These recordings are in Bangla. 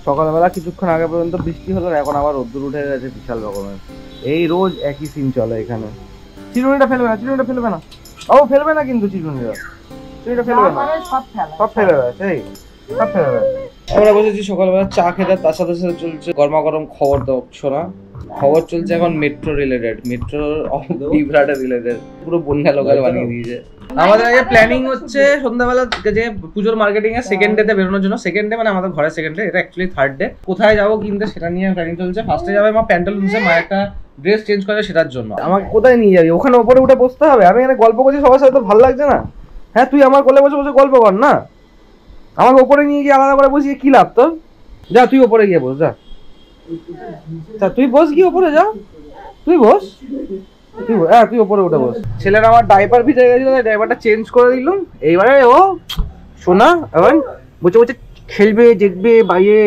সকালবেলা কিছুক্ষণ আগে পর্যন্ত বৃষ্টি হলো, এখন আবার রোদ্দুর উঠে গেছে বিশাল রকমের। এই রোজ একই সিন চলে এখানে। চিরুনিটা ফেলবে না, চিরুনিটা ফেলবে না, ও ফেলবে না কিন্তু চিরুনিটা ফেলবে না, সব ফেলে দেয়, এই সব ফেলে দেয়। আমরা বসেছি সকালবেলা চা খেতে, তার সাথে সাথে চলছে গরমা গরম খবর শোনা। খবর চলছে এখন মেট্রো রিলেটেড, মেট্রো বিভ্রাটের রিলেটেড, পুরো বন্যা লোকাল বানিয়ে দিয়েছে। আমাদের আগে প্ল্যানিং হচ্ছে সন্ধ্যাবেলা যে পুজোর মার্কেটিং এর সেকেন্ড ডে তে বেরোনোর জন্য। সেকেন্ড ডে মানে আমাদের ঘরের সেকেন্ড ডে, এটা অ্যাকচুয়ালি থার্ড ডে। কোথায় যাবো কিনতে সেটা নিয়ে প্ল্যানিং চলছে। ফার্স্টে যাবে মা প্যান্টালুন্সে, মা একটা ড্রেস চেঞ্জ করে সেটার জন্য। আমাকে কোথায় নিয়ে যাবি? ওখানে উপরে উঠে বসতে হবে? আমি এখানে গল্প করছি সবার সাথে, তো ভালো লাগছে না। হ্যাঁ তুই আমার কোলে বসে বসে গল্প কর না, আমাকে ওপরে নিয়ে গিয়ে আলাদা করে বসিয়ে কি লাভ তোর? যা তুই ওপরে গিয়ে বস, যা তুই বস গিয়ে ওপরে, যা তুই বস, হ্যাঁ তুই ওপরে উঠে বস। ছেলের আমার ডাইপার ভিজে গেছিল, ডাইপারটা চেঞ্জ করে দিলাম। এইবারে ও শোনা এখন বসে বসে খেলবে, দেখবে বাইরে।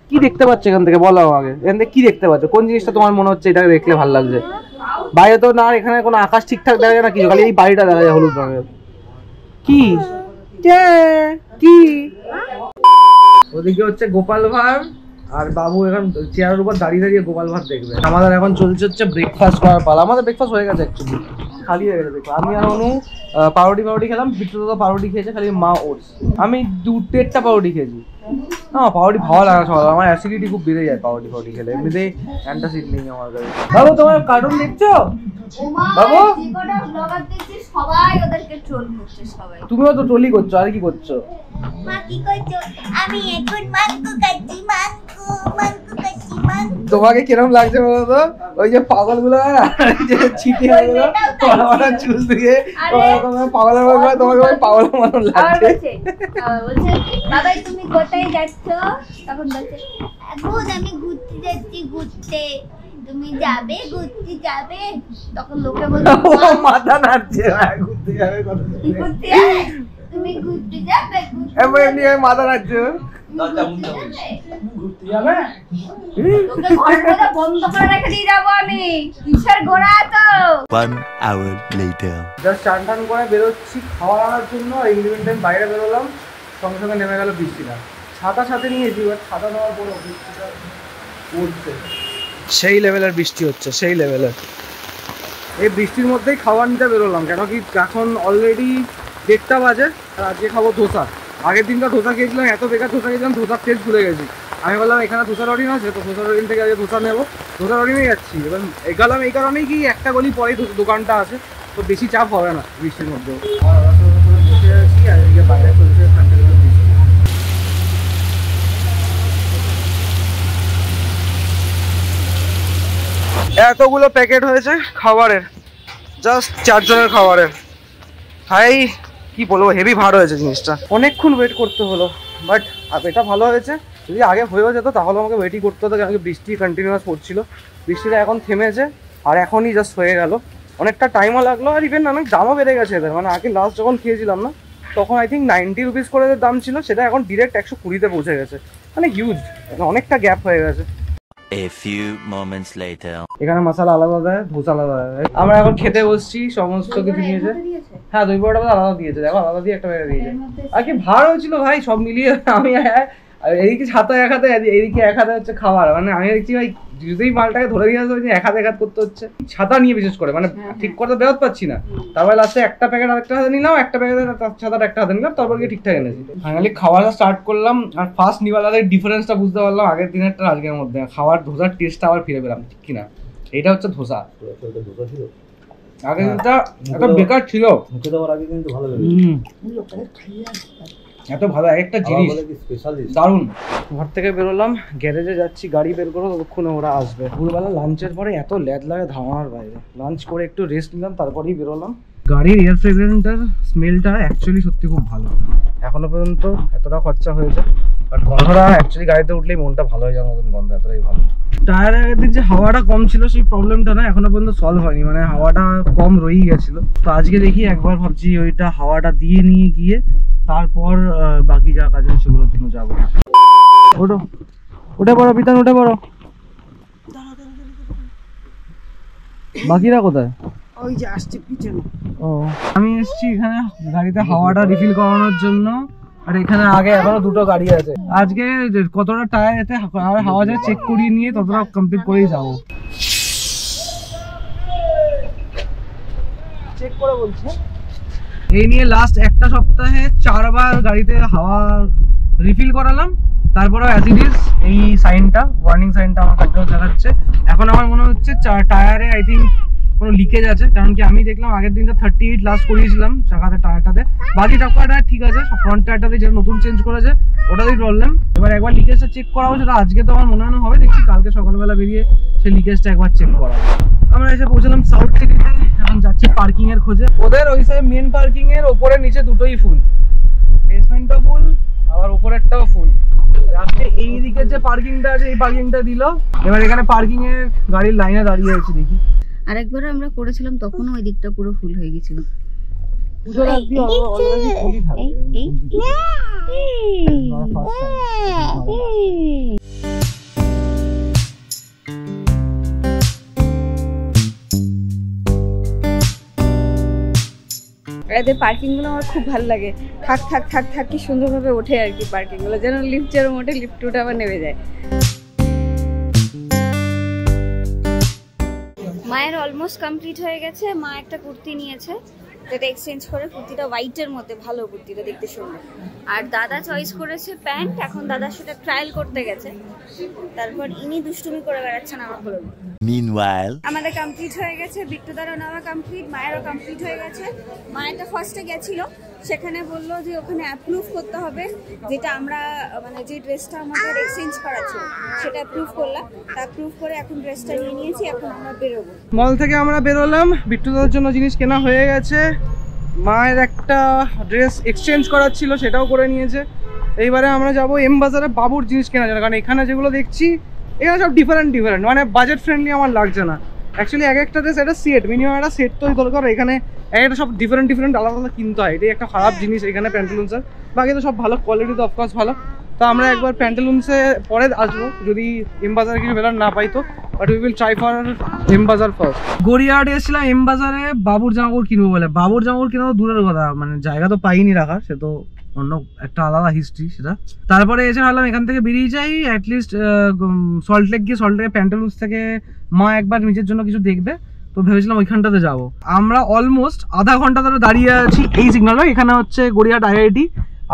কি দেখতে পাচ্ছে এখান থেকে বলো আমাকে, এখান থেকে কি দেখতে পাচ্ছ? কোন জিনিসটা তোমার মনে হচ্ছে এটা দেখলে ভালো লাগছে? বাইরে তো না, এখানে কোনো আকাশ ঠিকঠাক দেখা যায় না কিছু, খালি এই বাড়িটা দেখা যায় হলুদ রঙের। কি কি ওদিকে হচ্ছে গোপাল ভাঁড়, আর বাবু এখন চেয়ারের উপর দাঁড়িয়ে দাঁড়িয়ে গোপাল ভাঁড় দেখবে। আমাদের এখন চলছে হচ্ছে ব্রেকফাস্ট করার পালা। আমাদের ব্রেকফাস্ট হয়ে গেছে অ্যাকচুয়ালি, খালি হয়ে গেছে। দেখো আমি আর অনু পাউরুটি খেলাম, বিট্টু তো পাউরুটি খেয়েছে, খালি মা ওটস। আমি 2-3টা পাউরুটি খেয়েছি। না পাউরুটি ভালো লাগে সকাল, আমার অ্যাসিডিটি খুব বেড়ে যায় পাউরুটি খেলে, এমনিতেই অ্যান্টাসিড নেই আমার কাছে। বাবু তোমার কার্টুন দেখছো? বাবু সবাই ওদেরকে ট্রোল করছে, সবাই। তুমিও তো ট্রোলই করছো, আর কি করছো? মা কি করছো? আমি এখন মাংকু খাচ্ছি, মাংকু খাচ্ছি, মাংকু। তোমাকে কিরকম লাগছে বলো তো? ওই যে পাগলগুলো যে ছিটি হয়ে গেল বড় চুল দিয়ে পাগলের মতো, তোমাকে ওই পাগলের মতো লাগছে। বলছে বাবা তুমি কোথায় যাচ্ছ? তখন বলছে এখন আমি ঘুরতে যাচ্ছি, ঘুরতে। তুমি যাবে ঘুরতে যাবে? তখন লোকে বলছে মাথা নাড়ছে, ঘুরতে যাবে, ঘুরতে যাবে, তুমি ঘুরতে যাবে, এমনি মাথা নাড়ছে। ঘুরতে যাবে তোকে ঘরটা বন্ধ করে রেখে দিয়ে যাবো আমি। কিসের ঘোড়া তো? 1 hour later. জাস্ট চান টান করে বেরোচ্ছি খাওয়া আনার জন্য। ইভেনিং টাইম বাইরে বেরোলাম, সঙ্গে সঙ্গে নেমে গেল বৃষ্টিটা। ছাতা সাথে নিয়েছি, এবার ছাতা নেওয়ার পরও বৃষ্টিটা পড়ছে, সেই লেভেলের বৃষ্টি হচ্ছে, সেই লেভেলের। এই বৃষ্টির মধ্যেই খাবার নিতে বেরোলাম, কেন কি এখন অলরেডি 1টা বাজে। আর আজকে খাবো ধোসা। আগের দিনটা ধোসা খেয়েছিলাম, এত বেকার ধোসা খেয়েছিলাম, ধোসার টেস্ট ভুলে গেছি। আমি বললাম এখানে ধোসার অরিন আছে, তো ধোসার অরিন থেকে আজকে ধোসা নেবো, ধোসার অরিনেই যাচ্ছি। এবার এগালাম এই কারণেই কি একটা গলি পরেই দোকানটা আছে, তো বেশি চাপ হবে না বৃষ্টির মধ্যেও। বসে আছি আর এদিকে বাইরে চলছে বৃষ্টি। এতগুলো প্যাকেট হয়েছে খাবারের, জাস্ট 4 জনের খাবারের। ভাই কি বলবো, হেভি ভার হয়েছে জিনিসটা। অনেকক্ষণ ওয়েট করতে হলো, বাট এটা ভালো হয়েছে। যদি আগে হয়েও যেত তাহলে আমাকে ওয়েটই করতে হতো, কারণ বৃষ্টি কন্টিনিউয়াস পড়ছিল। বৃষ্টিটা এখন থেমেছে আর এখনই জাস্ট হয়ে গেল। অনেকটা টাইমও লাগলো, আর ইভেন অনেক দামও বেড়ে গেছে এদের। মানে আগে লাস্ট যখন খেয়েছিলাম না, তখন আই থিঙ্ক 90 রুপিস করে দাম ছিল, সেটা এখন ডিরেক্ট 120-তে পৌঁছে গেছে। মানে হিউজ, অনেকটা গ্যাপ হয়ে গেছে। A few moments later. এখানে মশলা আলাদা দেয়, ধোসা আলাদা দেয়। আমরা এখন খেতে বসছি, সমস্ত কিছু নিয়েছে। হ্যাঁ দই বড়াটা আলাদা দিয়েছে, দেখো আলাদা দিয়ে একটা প্যাকেট দিয়েছে। আর কি ভার হয়েছিল ভাই সব মিলিয়ে। আমি এইদিকে ছাতা এক হাতে, এইদিকে এক হাতে হচ্ছে খাবার। মানে আমি দেখছি ভাই যদি মালটাকে ধরে দিয়ে আসতে হচ্ছে, এক হাতে করতে হচ্ছে। ছাতা নিয়ে বিশেষ করে মানে ঠিক করতে বেরোতে পারছি না। তারপরে লাস্টে একটা প্যাকেট আরেকটা হাতে নিলাম, একটা প্যাকেট ছাতাটা একটা হাতে নিলাম, তারপর গিয়ে ঠিকঠাক এনেছি। ফাইনালি খাওয়াটা স্টার্ট করলাম, আর ফার্স্ট নিবালাদের ডিফারেন্সটা বুঝতে পারলাম আগের দিনেরটা আজকের মধ্যে। খাওয়ার ধোসার টেস্টটা আবার ফিরে পেলাম, ঠিক কিনা? এটা হচ্ছে ধোসা। আগে দিনটা একটা বেকার ছিল, মুখে দেওয়ার আগে কিন্তু ভালো লাগে। এত ভালো একটা জিনিস, দারুণ। ঘর থেকে বেরোলাম, গ্যারেজে যাচ্ছি, গাড়ি বের করবো, ততক্ষণে ওরা আসবে। দুপুরবেলা লাঞ্চের পরে এত ল্যাদ লাগে ধারণার বাইরে। লাঞ্চ করে একটু রেস্ট নিলাম, তারপরেই বেরোলাম। গাড়ির এয়ার ফ্রেগরেন্সটার স্মেলটা অ্যাকচুয়ালি সত্যি খুব ভালো। এখনো পর্যন্ত এতটা খরচা হয়েছে, বাট গন্ধটা অ্যাকচুয়ালি গাড়িতে উঠলেই মনটা ভালো হয়ে যাওয়ার মতন গন্ধ, এতটাই ভালো। টায়ারের আগের দিন যে হাওয়াটা কম ছিল, সেই প্রবলেমটা না এখনো পর্যন্ত সলভ হয়নি। মানে হাওয়াটা কম রয়েই গেছিল। তো আজকে দেখি একবার ভাবছি ওইটা হাওয়াটা দিয়ে নিয়ে গিয়ে তারপর বাকি যা কাজ আছে সেগুলোর জন্য যাবো। ওঠো, উঠে পড়ো বিতান, উঠে পড়ো। বাকিরা কোথায়? ওই যে আসছে পিছনে। ও আমি এসেছি এখানে গাড়িতে হাওয়াটা রিফিল করানোর জন্য। আর এখানে আগে এখনো দুটো গাড়ি আছে। আজকে কতটা টায়ার এতে হাওয়া যায় চেক করিয়ে নিয়ে ততটা কমপ্লিট করেই যাবো। চেক করে বলছে এই নিয়ে লাস্ট একটা সপ্তাহে 4 বার গাড়িতে হাওয়া রিফিল করালাম। তারপরে অ্যাজ ইট ইজ এই সাইনটা, ওয়ার্নিং সাইনটা আমার কাছে দেখাচ্ছে। এখন আমার মনে হচ্ছে টায়ারে আই থিঙ্ক কোনো লিকেজ আছে, কারণ কি আমি দেখলাম আগের দিনটা 38 লাস্ট করিয়েছিলাম চাকাতে টায়ারটাতে, বাকি টাকাটা ঠিক আছে, ফ্রন্ট টায়ারটাতে যেটা নতুন চেঞ্জ করেছে ওটাতেই প্রবলেম। এবার একবার লিকেজটা চেক করাবো, সেটা আজকে তো আমার মনে হয় হবে, দেখছি কালকে সকালবেলা বেরিয়ে সেই লিকেজটা একবার চেক করাবো। আমরা এসে পৌঁছলাম সাউথ সিটিতে, এখন যাচ্ছি পার্কিং এর খোঁজে। ওদের ওই সাইড মেন পার্কিং এর ওপরে নিচে দুটোই ফুল, বেসমেন্টও ফুল আবার উপরেরটাও ফুল। আজকে এই দিকের যে পার্কিংটা আছে এই পার্কিংটা দিল। এবার এখানে পার্কিং এর গাড়ির লাইনে দাঁড়িয়ে আছি, দেখি। আরেকবার আমরা করেছিলাম তখনও ওই দিকটা পুরো ফুল হয়ে গেছিল। এদের পার্কিং গুলো আমার খুব ভালো লাগে, থাক থাক থাক থাক কি সুন্দরভাবে ওঠে আর কি পার্কিং গুলো, যেন লিফট যেরকম ওঠে লিফট উঠে আবার নেমে যায়। মায়ের অলমোস্ট কমপ্লিট হয়ে গেছে। মা একটা কুর্তি নিয়েছে, যেটা এক্সচেঞ্জ করে, কুর্তিটা হোয়াইটের মধ্যে ভালো, কুর্তিটা দেখতে সুন্দর। আর দাদা চয়েস করেছে প্যান্ট, এখন দাদা সেটা ট্রায়াল করতে গেছে, তারপর ইনি দুষ্টুমি করে বেড়াচ্ছেন আমার হলো। Meanwhile, আমাদের কমপ্লিট হয়ে গেছে, বিট্টুদারও নেওয়া কমপ্লিট, মায়েরও কমপ্লিট হয়ে গেছে। মায়েরটা ফার্স্টে গেছিল, সেখানে বললো যে ওখানে অ্যাপ্রুভ করতে হবে, যেটা আমরা মানে যে ড্রেসটা আমাদের এক্সচেঞ্জ করা ছিল সেটা অ্যাপ্রুভ করলাম। তা অ্যাপ্রুভ করে এখন ড্রেসটা নিয়ে নিয়েছি, এখন আমরা বেরোবো। মল থেকে আমরা বেরোলাম, বিট্টুদার জন্য জিনিস কেনা হয়ে গেছে, মায়ের একটা ড্রেস এক্সচেঞ্জ করার ছিল সেটাও করে নিয়েছে। এইবারে আমরা যাবো এম বাজারে বাবুর জিনিস কেনার জন্য, কারণ এখানে যেগুলো দেখছি এখানে সব ডিফারেন্ট মানে বাজেট ফ্রেন্ডলি আমার লাগছে না। অ্যাকচুয়ালি এক একটা ড্রেস একটা সেট, মিনিমাম একটা সেট তৈরি দরকার, এখানে একটা সব ডিফারেন্ট আলাদা আলাদা কিনতে হয়, এটাই একটা খারাপ জিনিস এখানে প্যান্টালুন্সের। বাকি তো সব ভালো কোয়ালিটি তো অফকোর্স ভালো। তো আমরা একবার প্যান্টালুন্সে পরে আসবো, যদি এম বাজারে কিছু বেলার না পাই তো, but we will try for M Bazaar first. গড়িয়াহাটে এসেছিলাম এম বাজারে বাবুর জামাকাপড় কিনবো বলে, বাবুর জামাকাপড় কিনবো দূরের কথা, মানে জায়গা তো পাইনি রাখার, সে তো অন্য একটা আলাদা হিস্ট্রি সেটা। তারপরে এসে ভাবলাম এখান থেকে বেরিয়ে যাই, অ্যাটলিস্ট সল্টলেক গিয়ে সল্টলেকের প্যান্টালুন্স থেকে মা একবার নিজের জন্য কিছু দেখবে, তো ভেবেছিলাম ওইখানটাতে যাবো। আমরা অলমোস্ট আধা ঘন্টা ধরে দাঁড়িয়ে আছি এই সিগনালে, এখানে হচ্ছে গড়িয়াহাট আইআইটি,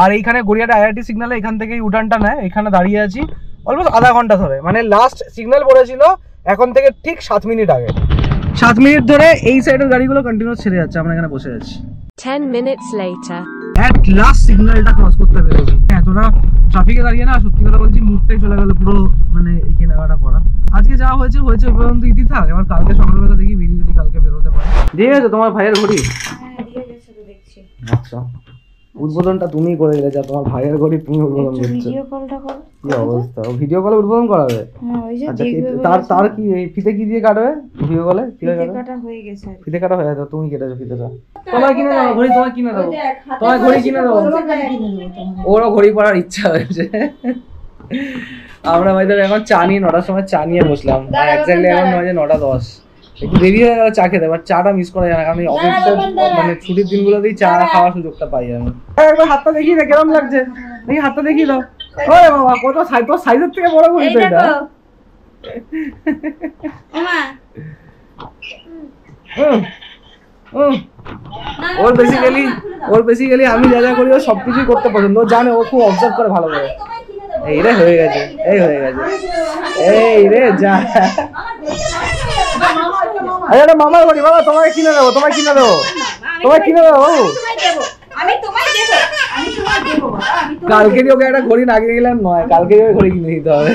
আর এইখানে গড়িয়াহাট আইআইটি সিগনালে এখান থেকেই উঠানটা নেয়, এখানে দাঁড়িয়ে আছি অলমোস্ট আধা ঘন্টা ধরে। মানে লাস্ট সিগন্যাল পড়েছিল এখন থেকে ঠিক 7 মিনিট আগে, 7 মিনিট ধরে এই সাইডের গাড়িগুলো কন্টিনিউয়াস ছেড়ে যাচ্ছে, আমরা এখানে বসে আছি। 10 minutes later. এট লাস্ট সিগন্যালটা ক্রস করতে পেরেছি। এতটা ট্রাফিকে দাঁড়িয়ে না, সত্যি কথা বলছি মুডটাই চলে গেল পুরো, মানে এই কেনাকাটা করা। আজকে যা হয়েছে ওই পর্যন্ত ইতি থাক, এবার কালকে সকালবেলা দেখি বেরিয়ে যদি কালকে বেরোতে পারে। দিয়ে গেছে তোমার ভাইয়ের ঘড়ি? আচ্ছা, উদ্বোধনটা তুমি করে দিলে, যা তোমার ভাইয়ের ঘড়ি তুমি উদ্বোধন করছো। ভিডিও কলটা করো। কি অবস্থা, ভিডিও কলে উদ্বোধন করাবে? হ্যাঁ, ওই যে আচ্ছা, তার কি এই ফিতে কি দিয়ে কাটবে ভিডিও কলে? ফিতে কাটা হয়ে গেছে, ফিতে কাটা হয়ে গেছে, তুমি কেটেছো ফিতেটা। তোমার কিনে দাও ঘড়ি, তোমার কিনে দাও, তোমার ঘড়ি কিনে দাও। ওরও ঘড়ি পরার ইচ্ছা হয়েছে। আমরা ভাই এখন চা নিয়ে 9টার সময় চা নিয়ে বসলাম, আর এক্স্যাক্টলি এখন 9:10, একটু দেরি হয়ে গেল চা খেতে, বাট চাটা মিস করা যায় না, কারণ অফিসের মানে ছুটির দিনগুলোতেই চা খাওয়ার সুযোগটা পাই আমি। একবার হাতটা দেখিয়ে দাও কেমন লাগছে, দেখি হাতটা দেখিয়ে দাও। ওরে বাবা, কত তোর সাইজের থেকে বড় ঘড়ি তো এটা। ওর বেসিক্যালি আমি যা যা করি ও সবকিছুই করতে পছন্দ, ও জানে, ও খুব অবজার্ভ করে ভালো করে। এই রে হয়ে গেছে, এই হয়ে গেছে, এই রে যা। আরে মামার ঘড়ি, বাবা তোমাকে কিনে দেবো, তোমায় কিনে দেবো, তোমায় কিনে দেবো বাবু। কালকে ওকে একটা ঘড়ি না কিনে গেলাম নয়, কালকে ঘড়ি কিনে দিতে হবে।